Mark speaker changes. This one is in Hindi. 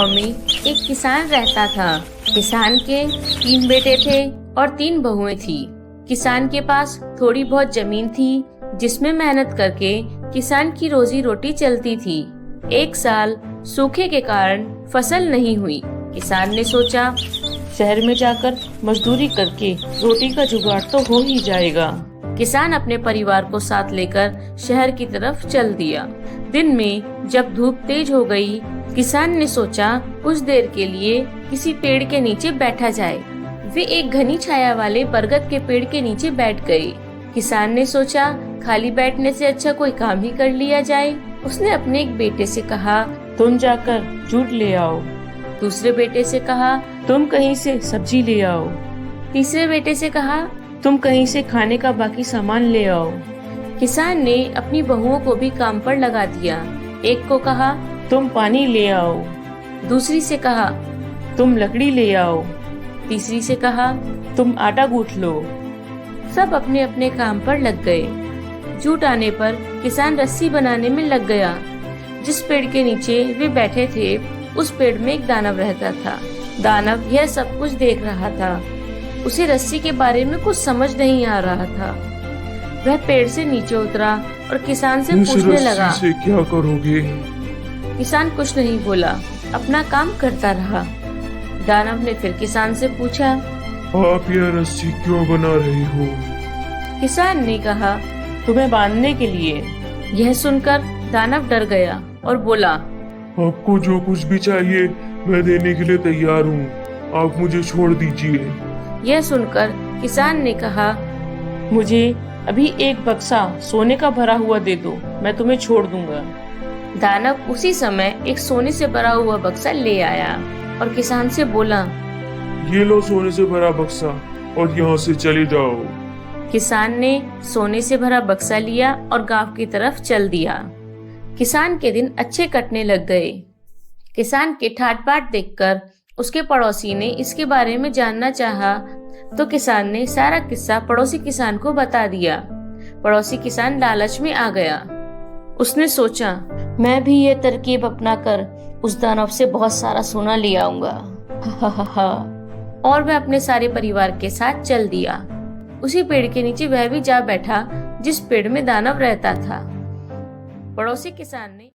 Speaker 1: गांव में एक किसान रहता था। किसान के 3 बेटे थे और 3 बहुएं थी। किसान के पास थोड़ी बहुत जमीन थी जिसमें मेहनत करके किसान की रोजी रोटी चलती थी। एक साल सूखे के कारण फसल नहीं हुई। किसान ने सोचा शहर में जाकर मजदूरी करके रोटी का जुगाड़ तो हो ही जाएगा। किसान अपने परिवार को साथ लेकर शहर की तरफ चल दिया। दिन में जब धूप तेज हो गई, किसान ने सोचा कुछ देर के लिए किसी पेड़ के नीचे बैठा जाए। वे एक घनी छाया वाले बरगद के पेड़ के नीचे बैठ गए। किसान ने सोचा खाली बैठने से अच्छा कोई काम ही कर लिया जाए। उसने अपने एक बेटे से कहा, तुम जाकर जूट ले आओ। दूसरे बेटे से कहा, तुम कहीं से सब्जी ले आओ। तीसरे बेटे से कहा, तुम कहीं से खाने का बाकी सामान ले आओ। किसान ने अपनी बहुओं को भी काम पर लगा दिया। एक को कहा, तुम पानी ले आओ। दूसरी से कहा, तुम लकड़ी ले आओ। तीसरी से कहा, तुम आटा गूंथ लो। सब अपने अपने काम पर लग गए। जूट आने पर किसान रस्सी बनाने में लग गया। जिस पेड़ के नीचे वे बैठे थे उस पेड़ में एक दानव रहता था। दानव यह सब कुछ देख रहा था। उसे रस्सी के बारे में कुछ समझ नहीं आ रहा था। वह पेड़ से नीचे उतरा और किसान से पूछने लगा,
Speaker 2: से क्या करोगे?
Speaker 1: किसान कुछ नहीं बोला, अपना काम करता रहा। दानव ने फिर किसान से पूछा,
Speaker 2: आप यह रस्सी क्यों बना रहे हो?
Speaker 1: किसान ने कहा, तुम्हें बांधने के लिए। यह सुनकर दानव डर गया और बोला,
Speaker 2: आपको जो कुछ भी चाहिए मैं देने के लिए तैयार हूँ, आप मुझे छोड़ दीजिए।
Speaker 1: यह सुनकर किसान ने कहा, मुझे अभी एक बक्सा सोने का भरा हुआ दे दो, मैं तुम्हें छोड़ दूंगा। दानव उसी समय एक सोने से भरा हुआ बक्सा ले आया और किसान से बोला,
Speaker 2: ये लो सोने से भरा बक्सा और यहाँ से चले जाओ।
Speaker 1: किसान ने सोने से भरा बक्सा लिया और गांव की तरफ चल दिया। किसान के दिन अच्छे कटने लग गए। किसान के ठाट बाट देखकर उसके पड़ोसी ने इसके बारे में जानना चाहा तो किसान ने सारा किस्सा पड़ोसी किसान को बता दिया। पड़ोसी किसान लालच में आ गया। उसने सोचा मैं भी ये तरकीब अपनाकर उस दानव से बहुत सारा सोना ले आऊंगा। और वह अपने सारे परिवार के साथ चल दिया। उसी पेड़ के नीचे वह भी जा बैठा जिस पेड़ में दानव रहता था। पड़ोसी किसान ने